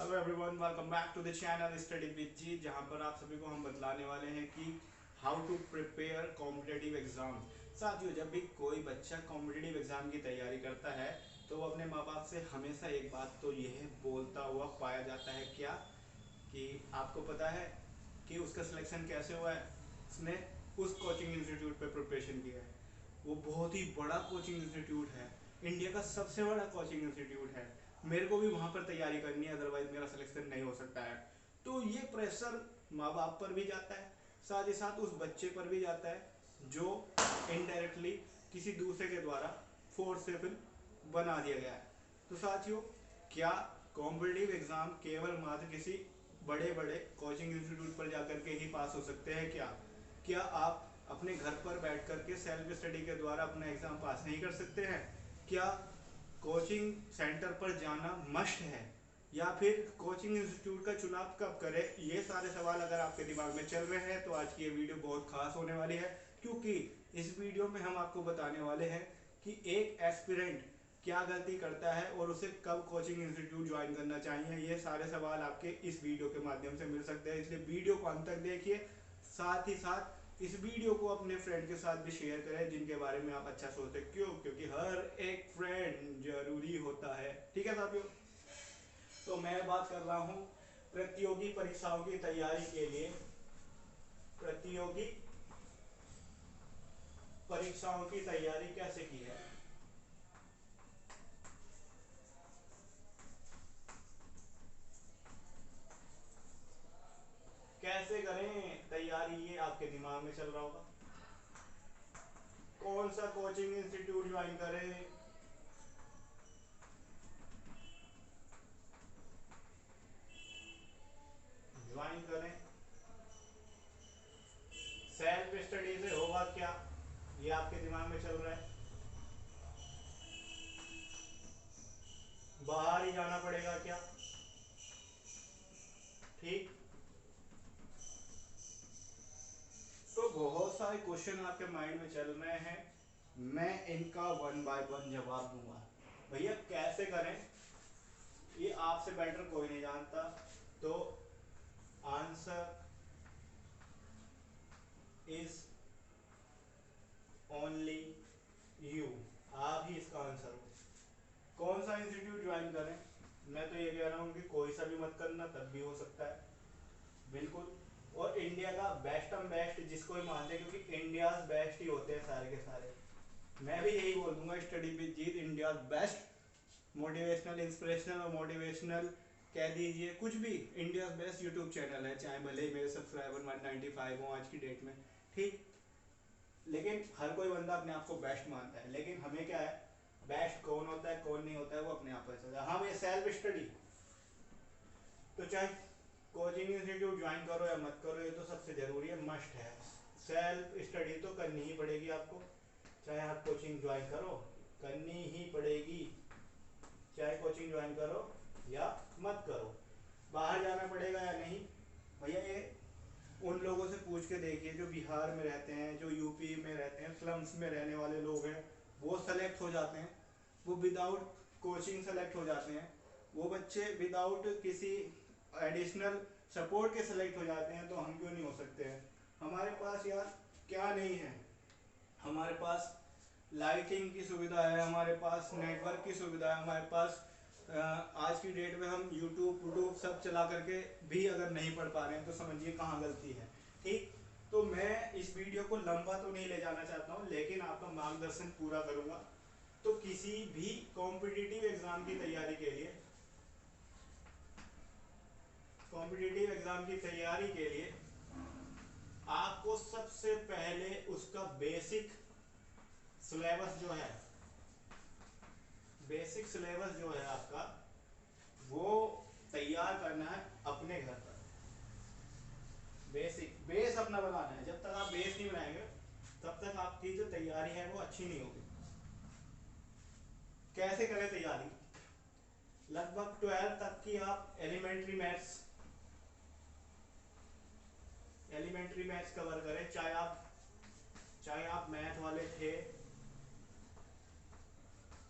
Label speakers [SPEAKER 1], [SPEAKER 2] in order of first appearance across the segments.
[SPEAKER 1] Hello everyone, welcome back to the channel study with G, जहां पर आप सभी को हम बतलाने वाले हैं कि how to prepare competitive exam. साथियों, जब भी कोई बच्चा कॉम्पिटिटिव एग्जाम की तैयारी करता है तो वो अपने माँ बाप से हमेशा एक बात तो यह बोलता हुआ पाया जाता है, क्या कि आपको पता है कि उसका सिलेक्शन कैसे हुआ है, उसने उस कोचिंग इंस्टीट्यूट पे प्रिपरेशन किया है। वो बहुत ही बड़ा कोचिंग इंस्टीट्यूट है, इंडिया का सबसे बड़ा कोचिंग इंस्टीट्यूट है, मेरे को भी वहाँ पर तैयारी करनी है, अदरवाइज मेरा सिलेक्शन नहीं हो सकता है। तो ये प्रेशर माँ बाप पर भी जाता है, साथ ही साथ उस बच्चे पर भी जाता है जो इनडायरेक्टली किसी दूसरे के द्वारा फोर्सेबल बना दिया गया है। तो साथियों, क्या कॉम्पिटिटिव एग्जाम केवल मात्र किसी बड़े बड़े कोचिंग इंस्टीट्यूट पर जाकर के ही पास हो सकते हैं? क्या आप अपने घर पर बैठ करके सेल्फ स्टडी के द्वारा अपना एग्जाम पास नहीं कर सकते हैं? क्या कोचिंग सेंटर पर जाना मस्ट है, या फिर कोचिंग इंस्टीट्यूट का चुनाव कब करें? ये सारे सवाल अगर आपके दिमाग में चल रहे हैं तो आज की ये वीडियो बहुत खास होने वाली है, क्योंकि इस वीडियो में हम आपको बताने वाले हैं कि एक एस्पिरेंट क्या गलती करता है और उसे कब कोचिंग इंस्टीट्यूट ज्वाइन करना चाहिए। ये सारे सवाल आपके इस वीडियो के माध्यम से मिल सकते हैं, इसलिए वीडियो को अंत तक देखिए। साथ ही साथ इस वीडियो को अपने फ्रेंड के साथ भी शेयर करें जिनके बारे में आप अच्छा सोचते हैं। क्यों? क्योंकि हर एक फ्रेंड जरूरी होता है। ठीक है साथियों, तो मैं बात कर रहा हूं प्रतियोगी परीक्षाओं की तैयारी के लिए। प्रतियोगी परीक्षाओं की तैयारी कैसे की है, कैसे करें तैयारी, ये आपके दिमाग में चल रहा होगा। कौन सा कोचिंग इंस्टीट्यूट ज्वाइन करें, ज्वाइन करें, सेल्फ स्टडी से होगा क्या, ये आपके दिमाग में चल रहा है। बाहर ही जाना पड़ेगा क्या? ठीक, तो बहुत सारे क्वेश्चन आपके माइंड में चल रहे हैं, मैं इनका वन बाय वन जवाब दूंगा। भैया कैसे करें ये आपसे बेटर कोई नहीं जानता, तो आंसर इज ओनली यू। आप ही इसका आंसर हो। कौन सा इंस्टीट्यूट ज्वाइन करें? मैं तो ये कह रहा हूं कि कोई सा भी मत करना, तब भी हो सकता है बिल्कुल। और इंडिया का बेस्ट बेस्ट जिसको भी मानते हैं, क्योंकि इंडिया बेस्ट ही होते हैं सारे के सारे। मैं भी यही बोल दूंगा, study with Jeet India best motivational inspirational और मोटिवेशनल कह दीजिए, कुछ भी। इंडिया बेस्ट यूट्यूब चैनल है, चाहे भले ही मेरे सब्सक्राइबर 195 हो आज की डेट में। ठीक, लेकिन हर कोई बंदा अपने आप को बेस्ट मानता है, लेकिन हमें क्या है, बेस्ट कौन होता है कौन नहीं होता है वो अपने आप पता चलता है। हाँ, ये सेल्फ स्टडी तो चाहे कोचिंग इंस्टीट्यूट ज्वाइन करो या मत करो, ये तो सबसे जरूरी है, मस्ट है। सेल्फ स्टडी तो करनी ही पड़ेगी आपको, चाहे आप कोचिंग ज्वाइन करो, करनी ही पड़ेगी, चाहे कोचिंग ज्वाइन करो या मत करो। बाहर जाना पड़ेगा या नहीं? भैया ये उन लोगों से पूछ के देखिए जो बिहार में रहते हैं, जो यूपी में रहते हैं, स्लम्स में रहने वाले लोग हैं, वो सेलेक्ट हो जाते हैं, वो विदाउट कोचिंग सेलेक्ट हो जाते हैं, वो बच्चे विदाउट किसी एडिशनल सपोर्ट के सेलेक्ट हो जाते हैं, तो हम क्यों नहीं हो सकते हैं? हमारे पास यार क्या नहीं है, हमारे पास लाइटिंग की सुविधा है, हमारे पास नेटवर्क की सुविधा है, हमारे पास आज की डेट में हम यूट्यूब सब चला करके भी अगर नहीं पढ़ पा रहे हैं तो समझिए कहाँ गलती है। ठीक, तो मैं इस वीडियो को लंबा तो नहीं ले जाना चाहता हूँ, लेकिन आपका मार्गदर्शन पूरा करूंगा। तो किसी भी कॉम्पिटिटिव एग्जाम की तैयारी के लिए, कॉम्पिटिटिव एग्जाम की तैयारी के लिए आपको सबसे पहले उसका बेसिक सिलेबस जो है, बेसिक सिलेबस जो है आपका, वो तैयार करना है अपने घर पर। बेसिक बेस अपना बनाना है। जब तक आप बेस नहीं बनाएंगे तब तक आपकी जो तैयारी है वो अच्छी नहीं होगी। कैसे करें तैयारी? लगभग 12 तक की आप एलिमेंट्री मैथ्स कवर करें, चाहे आप मैथ वाले थे,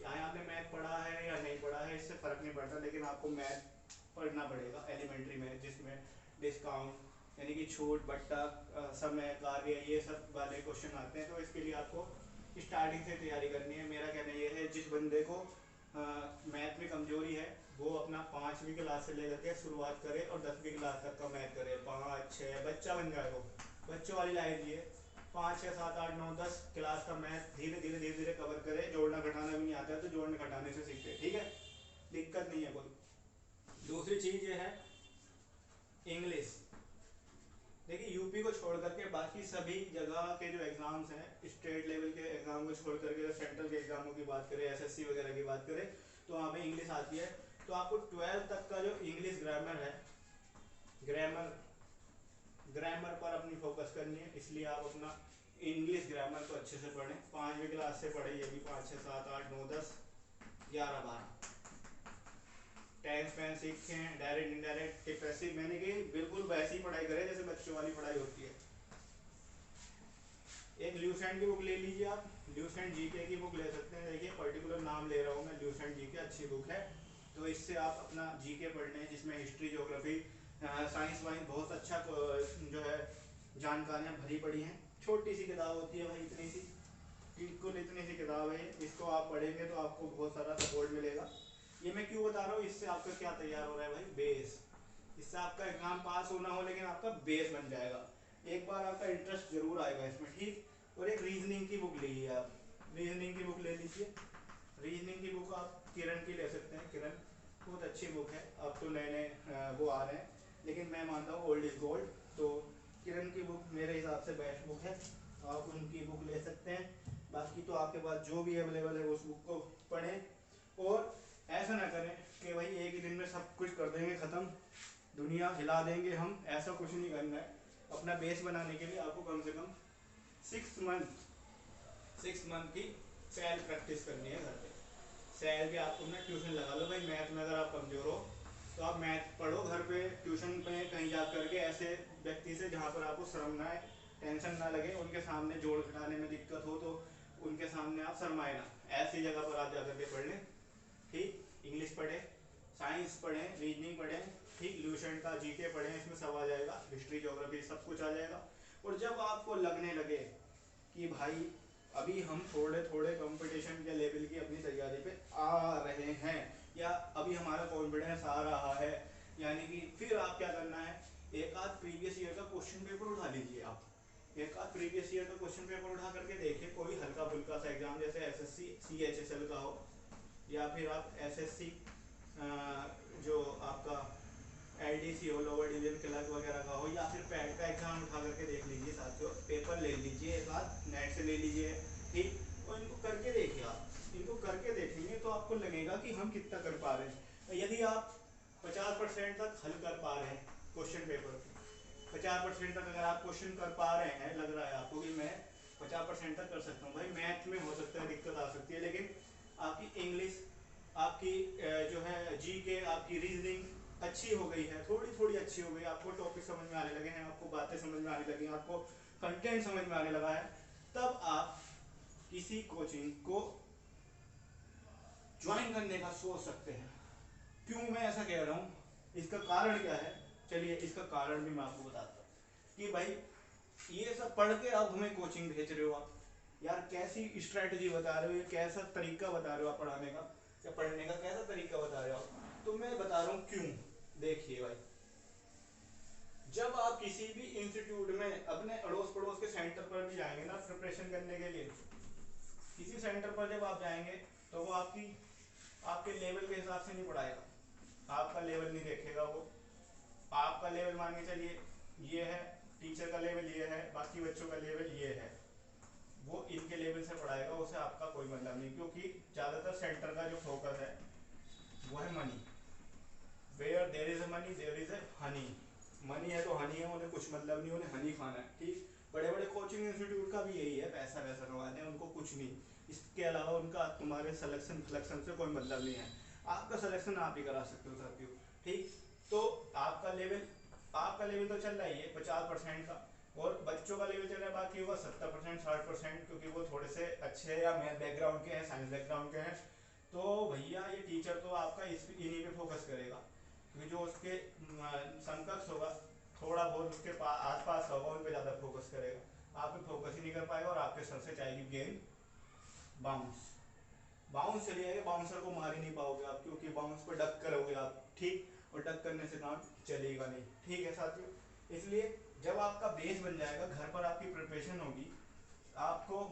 [SPEAKER 1] चाहे आपने मैथ पढ़ा है या नहीं पढ़ा है, इससे फर्क नहीं पड़ता, लेकिन आपको मैथ पढ़ना पड़ेगा एलिमेंट्री में, जिसमें डिस्काउंट यानी कि छूट, बट्टा, समय, कार्य, ये सब वाले क्वेश्चन आते हैं। तो इसके लिए आपको स्टार्टिंग से तैयारी करनी है। मेरा कहना ये है, जिस बंदे को मैथ में कमजोरी है वो अपना 5वीं क्लास से लेकर के शुरुआत करे और 10वीं क्लास तक का मैथ करे। 5 6 बच्चा बन जाए, वो बच्चों वाली लाइफ लिए 5 6 7 8 9 10 क्लास का मैथ धीरे धीरे धीरे धीरे कवर करे। जोड़ना घटाना भी नहीं आता है तो जोड़ने घटाने से सीखते, ठीक है, दिक्कत नहीं है कोई। दूसरी चीज ये है इंग्लिश। देखिए यूपी को छोड़ करके बाकी सभी जगह के जो एग्जाम्स हैं, स्टेट लेवल के एग्जाम को छोड़ करके सेंट्रल के एग्जामों की बात करें, एसएससी वगैरह की बात करें, तो वहाँ पे इंग्लिश आती है। तो आपको 12th तक का जो इंग्लिश ग्रामर है, ग्रामर ग्रामर पर अपनी फोकस करनी है। इसलिए आप अपना इंग्लिश ग्रामर को अच्छे से पढ़ें। 5वीं क्लास से पढ़े, ये भी 5 6 7 8 9 10 11 12 टेंस पेन सीखें, डायरेक्ट इनडायरेक्ट पैसिव, मैंने कि बिल्कुल वैसी पढ़ाई करें जैसे बच्चों वाली पढ़ाई होती है। एक ल्यूसेंट की बुक ले लीजिए आप, ल्यूसेंट जीके की बुक ले सकते हैं। देखिए पर्टिकुलर नाम ले रहा हूँ मैं, ल्यूसेंट जीके अच्छी बुक है। तो इससे आप अपना जीके पढ़ लें, जिसमें हिस्ट्री, ज्योग्राफी, साइंस वाइंस बहुत अच्छा जो है जानकारियाँ भरी पड़ी हैं। छोटी सी किताब होती है भाई, इतनी सी, बिल्कुल इतनी सी किताब है। इसको आप पढ़ेंगे तो आपको बहुत सारा सपोर्ट मिलेगा। ये मैं क्यों बता रहा हूँ, इससे आपका क्या तैयार हो रहा है भाई, बेस। इससे आपका एग्जाम पास होना हो लेकिन आपका बेस बन जाएगा। एक बार आपका इंटरेस्ट जरूर आएगा इसमें, ठीक। और एक रीजनिंग की बुक लीजिए आप, रीजनिंग की बुक ले लीजिए। रीजनिंग की बुक आप किरण की ले सकते हैं, किरण बहुत अच्छी बुक है। अब तो नए नए वो आ रहे हैं, लेकिन मैं मानता हूँ ओल्ड इज गोल्ड। तो किरण की बुक मेरे हिसाब से बेस्ट बुक है, आप उनकी बुक ले सकते हैं। बाकी तो आपके पास जो भी अवेलेबल है उस बुक को पढ़ें। और ऐसा ना करें कि भाई एक ही दिन में सब कुछ कर देंगे ख़त्म, दुनिया हिला देंगे हम, ऐसा कुछ नहीं करना है। अपना बेस बनाने के लिए आपको कम से कम 6 मंथ की सेल प्रैक्टिस करनी है घर पे। सेल के आप अपना ट्यूशन लगा लो भाई। मैथ में अगर आप कमज़ोर हो तो आप मैथ पढ़ो घर पे, ट्यूशन पे कहीं जा करके ऐसे व्यक्ति से जहाँ पर आपको शर्म ना आए, टेंशन ना लगे, उनके सामने जोड़ घटाने में दिक्कत हो तो उनके सामने आप शर्माए ना, ऐसी जगह पर आप जा करके पढ़ लें, ठीक। इंग्लिश पढ़ें, साइंस पढ़ें, रीजनिंग पढ़ें, ठीक। ल्यूसेंट का जीके पढ़ें, इसमें सब आ जाएगा, हिस्ट्री, ज्योग्राफी सब कुछ आ जाएगा। और जब आपको लगने लगे कि भाई अभी हम थोड़े थोड़े कंपटीशन के लेवल की अपनी तैयारी पे आ रहे हैं, या अभी हमारा कॉन्फिडेंस आ रहा है, यानी कि फिर आप क्या करना है, एक आध प्रीवियस ईयर का क्वेश्चन पेपर उठा लीजिए आप। एक आध प्रीवियस ईयर का क्वेश्चन पेपर उठा करके देखिए, कोई हल्का फुल्का सा एग्जाम जैसे एसएससी सीएचएसएल का हो, या फिर आप एसएससी जो आपका एलडीसी हो, लोअर डिवीजन क्लर्क वगैरह का हो, या फिर पैट का एग्जाम उठा करके देख लीजिए साथियों। पेपर ले लीजिए, एक बार नेट से ले लीजिए, ठीक। और इनको करके देखिए आप, इनको करके देखेंगे तो आपको लगेगा कि हम कितना कर पा रहे हैं। यदि आप 50% तक हल कर पा रहे हैं क्वेश्चन पेपर, 50% तक अगर आप क्वेश्चन कर पा रहे हैं, लग रहा है आपको कि मैं 50% तक कर सकता हूँ, भाई मैथ में हो सकता है दिक्कत आ सकती है, लेकिन आपकी इंग्लिश, आपकी जो है जीके, आपकी रीजनिंग अच्छी हो गई है, थोड़ी थोड़ी अच्छी हो गई, आपको टॉपिक समझ में आने लगे हैं, आपको बातें समझ में आने लगी हैं, आपको कंटेंट समझ में आने लगा है, तब आप किसी कोचिंग को ज्वाइन करने का सोच सकते हैं। क्यों मैं ऐसा कह रहा हूँ, इसका कारण क्या है, चलिए इसका कारण भी मैं आपको बताता हूँ। कि भाई ये सब पढ़ के अब हमें कोचिंग भेज रहे हो आप, यार कैसी स्ट्रेटजी बता रहे हो, ये कैसा तरीका बता रहे हो आप पढ़ाने का या पढ़ने का, कैसा तरीका बता रहे हो आप। तो मैं बता रहा हूँ क्यों। देखिए भाई, जब आप किसी भी इंस्टीट्यूट में अपने अड़ोस पड़ोस के सेंटर पर भी जाएंगे ना प्रिपरेशन करने के लिए, किसी सेंटर पर जब आप जाएंगे तो वो आपके लेवल के हिसाब से नहीं पढ़ाएगा, आपका लेवल नहीं देखेगा वो। आपका लेवल मान के चलिए ये है, टीचर का लेवल ये है, बाकी बच्चों का लेवल ये है, वो इनके लेवल से पढ़ाएगा, उसे आपका कोई मतलब नहीं। क्योंकि ज़्यादातर सेंटर का जो फोकस है वो है money. Where there is a money there is a honey. Money है तो हनी है, उन्हें कुछ मतलब नहीं, उन्हें हनी खाना है, ठीक। बड़े बड़े कोचिंग इंस्टीट्यूट का भी यही है, पैसा वैसा कमाते हैं, उनको कुछ नहीं, इसके अलावा उनका तुम्हारे सिलेक्शन से कोई मतलब नहीं है। आपका सिलेक्शन आप ही करा सकते हो साथियों, ठीक। तो आपका लेवल तो चल रहा ही है 50% का, और बच्चों का लेवल चल रहा है बाकी होगा 70% 60%, क्योंकि वो थोड़े से अच्छे या मैथ बैकग्राउंड के हैं, साइंस बैकग्राउंड के हैं। तो भैया ये टीचर तो आपका इन्हीं पे फोकस करेगा, क्योंकि जो उसके समकक्ष होगा, थोड़ा बहुत उसके आसपास का होगा, उन पे ज़्यादा फोकस करेगा। आप पे फोकस ही नहीं कर पाएगा और आपके सर से जाएगी गेंद बाउंस, बाउंस चली जाएगी, बाउंसर को मार ही नहीं पाओगे आप, क्योंकि बाउंस पे डक करोगे आप, ठीक, और डक करने से काम चलेगा नहीं, ठीक है साथियों। इसलिए जब आपका बेस बन जाएगा, घर पर आपकी प्रिपरेशन होगी, आपको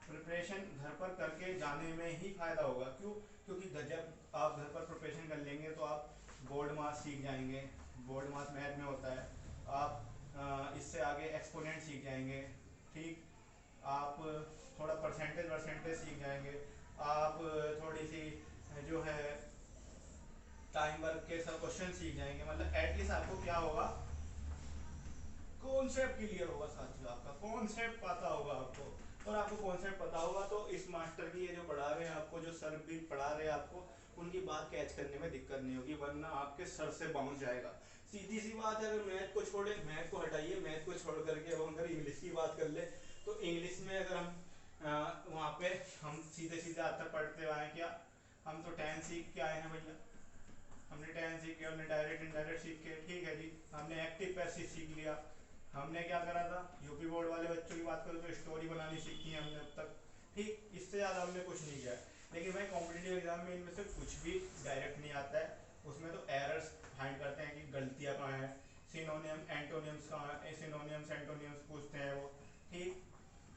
[SPEAKER 1] प्रिपरेशन घर पर करके जाने में ही फायदा होगा। क्यों? क्योंकि जब आप घर पर प्रिपरेशन कर लेंगे तो आप बोर्ड मास सीख जाएंगे, बोर्ड मास मैथ में होता है, आप इससे आगे एक्सपोनेंट सीख जाएंगे, ठीक, आप थोड़ा परसेंटेज परसेंटेज सीख जाएंगे, आप थोड़ी सी जो है टाइम वर्क के सब क्वेश्चन सीख जाएंगे। मतलब एटलीस्ट आपको क्या होगा, कॉन्सेप्ट क्लियर होगा साथियों, आपका कॉन्सेप्ट पता होगा आपको, और आपको कॉन्सेप्ट पता होगा तो इस मास्टर की ये जो पढ़ा रहे हैं आपको, जो सर भी पढ़ा रहे हैं आपको, उनकी बात कैच करने में दिक्कत नहीं होगी, वरना आपके सर से बाउंस जाएगा। सीधी सी बात है, अगर मैथ को छोड़े, मैथ को हटाइए, मैथ को छोड़ करके अब अगर इंग्लिश की बात कर ले, तो इंग्लिश में अगर हम वहाँ पे हम सीधे सीधे आते पढ़ते आए क्या, हम तो 10 सीख के आए हैं भैया, हमने 10 सीख के, हमने डायरेक्ट इनडायरेक्ट सीख के, ठीक है जी, हमने एक्टिव पैसिव सीख लिया, हमने क्या करा था, यूपी बोर्ड वाले बच्चों की बात करूँ तो स्टोरी बनानी सीखी है हमने अब तक, ठीक, इससे ज़्यादा हमने कुछ नहीं किया। लेकिन भाई कॉम्पिटिटिव एग्जाम में इनमें से कुछ भी डायरेक्ट नहीं आता है, उसमें तो एरर्स फाइंड करते हैं कि गलतियाँ कहाँ हैं, सिनोनियम एंटोनियम्स कहाँ है, सिनोनियम्स एंटोनियम्स पूछते हैं वो, ठीक।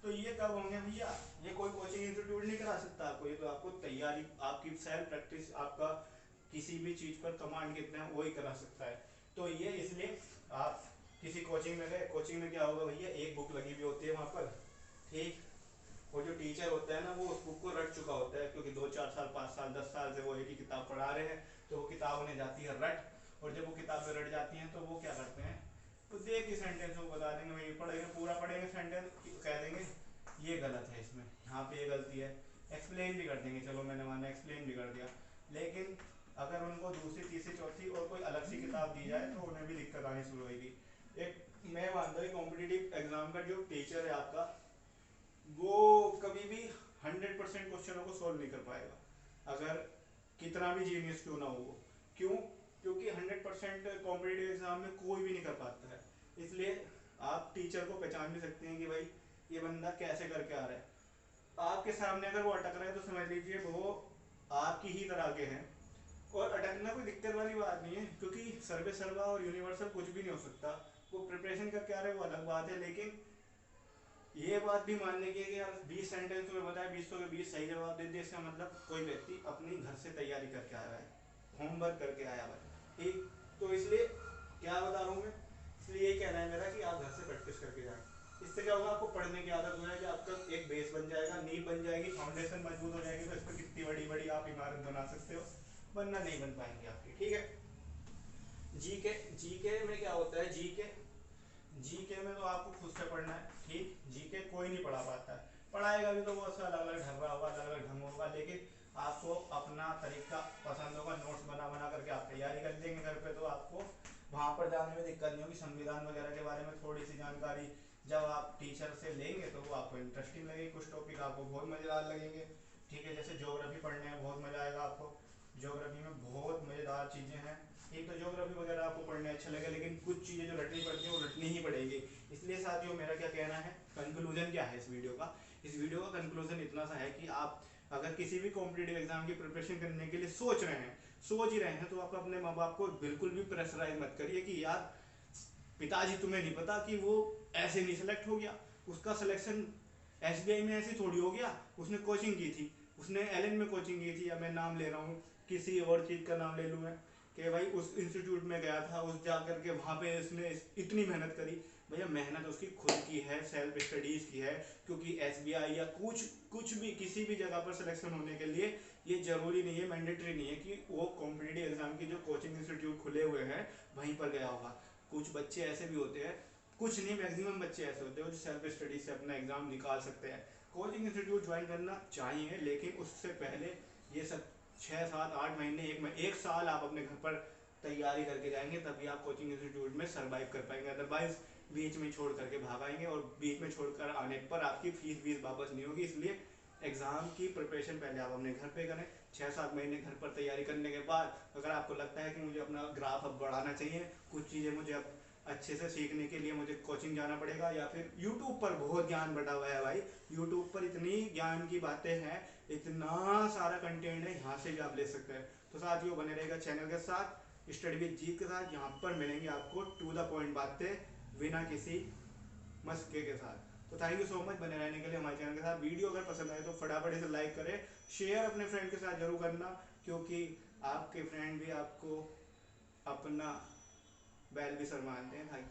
[SPEAKER 1] तो ये कब होंगे भैया, ये कोई कोचिंग इंस्टीट्यूट नहीं करा सकता आपको, ये तो आपको तैयारी, आपकी सेल्फ प्रैक्टिस, आपका किसी भी चीज़ पर कमांड कितना है वही करा सकता है। तो ये इसलिए आप किसी कोचिंग में गए, कोचिंग में क्या होगा भैया, एक बुक लगी हुई होती है वहाँ पर, ठीक, वो जो टीचर होता है ना वो उस बुक को रट चुका होता है, क्योंकि 2 4 साल 5 साल 10 साल से वो एक ही किताब पढ़ा रहे हैं, तो वो किताब उन्हें जाती है रट, और जब वो किताबें रट जाती हैं तो वो क्या करते हैं, तो देख के सेंटेंस वो बता देंगे, भाई पढ़ेंगे पूरा पढ़ेंगे सेंटेंस, कह देंगे ये गलत है, इसमें यहाँ पे ये गलती है, एक्सप्लेन भी कर देंगे, चलो मैंने माना एक्सप्लेन भी कर दिया। लेकिन अगर उनको दूसरी तीसरी चौथी और कोई अलग सी किताब दी जाए तो उन्हें भी दिक्कत आनी शुरू होगी। एक मैं मानता हूँ कॉम्पिटिटिव एग्जाम का जो टीचर है आपका, वो कभी भी 100% क्वेश्चनों को सॉल्व नहीं कर पाएगा, अगर कितना भी जीनियस क्यों ना हो वो। क्यों? क्योंकि 100% कॉम्पिटिटिव एग्जाम में कोई भी नहीं कर पाता है। इसलिए आप टीचर को पहचान भी सकते हैं कि भाई ये बंदा कैसे करके आ रहा है। आपके सामने अगर वो अटक रहा है तो समझ लीजिए वो आपकी ही तरह के हैं, और अटकना कोई दिक्कत वाली बात नहीं है, क्योंकि सर्वे सर्वा और यूनिवर्सल कुछ भी नहीं हो सकता। वो प्रिपरेशन करके आ रहे हैं वो अलग बात है, लेकिन ये बात भी मानने की है कि यार 20 सेंटेंस में बताया 20 के 20 सही जवाब दे दिए, इसका मतलब कोई व्यक्ति अपनी घर से तैयारी करके आया है, होमवर्क करके आया हुआ है, ठीक। तो इसलिए क्या बता रहा हूँ मैं, इसलिए यही कहना है मेरा कि आप घर से प्रैक्टिस करके जाएं। इससे क्या होगा, आपको पढ़ने की आदत हो जाएगी, आपका एक बेस बन जाएगा, नींव बन जाएगी, फाउंडेशन मजबूत हो जाएगी, तो इस पर कितनी बड़ी बड़ी आप इमारत बना सकते हो, वरना नहीं बन पाएंगे आपकी, ठीक है। जीके, जीके में क्या होता है, जीके, जीके में तो आपको खुद से पढ़ना है, ठीक, जीके कोई नहीं पढ़ा पाता है, पढ़ाएगा भी तो वो उसका अलग अलग ढर्रा होगा, अलग अलग ढंग होगा, लेकिन आपको अपना तरीका पसंद होगा, नोट्स बना बना करके आप तैयारी कर लेंगे घर पे, तो आपको वहाँ पर जाने में दिक्कत नहीं होगी। संविधान वगैरह के बारे में थोड़ी सी जानकारी जब आप टीचर से लेंगे तो वो आपको इंटरेस्टिंग लगेगी, कुछ टॉपिक आपको बहुत मज़ेदार लगेंगे, ठीक है। जैसे ज्योग्राफी पढ़ने में बहुत मज़ा आएगा आपको, ज्योग्राफी में बहुत मज़ेदार चीज़ें हैं, ठीक। तो ज्योग्राफी वगैरह आपको पढ़ने अच्छा लगेगा, लेकिन कुछ चीज़ें जो रटनी पड़ती हैं वो रटनी ही पड़ेगी। इसलिए साथियों मेरा क्या कहना है, कंक्लूजन क्या है इस वीडियो का, इस वीडियो का कंक्लूजन इतना सा है कि आप अगर किसी भी कॉम्पिटिटिव एग्जाम की प्रिपरेशन करने के लिए सोच रहे हैं, सोच ही रहे हैं, तो आप अपने माँ बाप को बिल्कुल भी प्रेशराइज मत करिए कि यार पिताजी तुम्हें नहीं पता कि वो ऐसे नहीं सेलेक्ट हो गया, उसका सिलेक्शन एसबीआई में ऐसे थोड़ी हो गया, उसने कोचिंग की थी, उसने एलन में कोचिंग की थी, या मैं नाम ले रहा हूँ किसी और चीज़ का नाम ले लूँ मैं, कि भाई उस इंस्टीट्यूट में गया था, उस जा करके वहाँ पे उसने इतनी मेहनत करी। भैया मेहनत उसकी खुद की है, सेल्फ स्टडीज़ की है, क्योंकि एसबीआई या कुछ कुछ भी किसी भी जगह पर सिलेक्शन होने के लिए ये जरूरी नहीं है, मैंडेटरी नहीं है कि वो कॉम्पिटिटिव एग्जाम की जो कोचिंग इंस्टीट्यूट खुले हुए हैं वहीं पर गया होगा। कुछ बच्चे ऐसे भी होते हैं, कुछ नहीं मैक्सिमम बच्चे ऐसे होते हैं जो सेल्फ स्टडी से अपना एग्जाम निकाल सकते हैं। कोचिंग इंस्टीट्यूट ज्वाइन करना चाहिए, लेकिन उससे पहले ये सब 6 7 8 महीने, एक साल आप अपने घर पर तैयारी करके जाएंगे, तभी आप कोचिंग इंस्टीट्यूट में सरवाइव कर पाएंगे। अदरवाइज बीच में छोड़ करके भाग आएंगे, और बीच में छोड़कर आने पर आपकी फीस वीस वापस नहीं होगी। इसलिए एग्ज़ाम की प्रिपरेशन पहले आप अपने घर पे करें। 6-7 महीने घर पर तैयारी करने के बाद अगर आपको लगता है कि मुझे अपना ग्राफ अब बढ़ाना चाहिए, कुछ चीज़ें मुझे अब अच्छे से सीखने के लिए मुझे कोचिंग जाना पड़ेगा, या फिर यूट्यूब पर बहुत ज्ञान बटा हुआ है भाई। यूट्यूब पर इतनी ज्ञान की बातें हैं, इतना सारा कंटेंट है, यहाँ से भी आप ले सकते हैं। तो साथियों बने रहेगा चैनल के साथ, स्टडी विद जीत के साथ। यहाँ पर मिलेंगे आपको टू द पॉइंट बातें, बिना किसी मस्के के साथ। तो थैंक यू सो मच बने रहने के लिए हमारे चैनल के साथ। वीडियो अगर पसंद आए तो फटाफट से लाइक करें, शेयर अपने फ्रेंड के साथ जरूर करना, क्योंकि आपके फ्रेंड भी आपको अपना बैल भी सर मानते हैं भाई।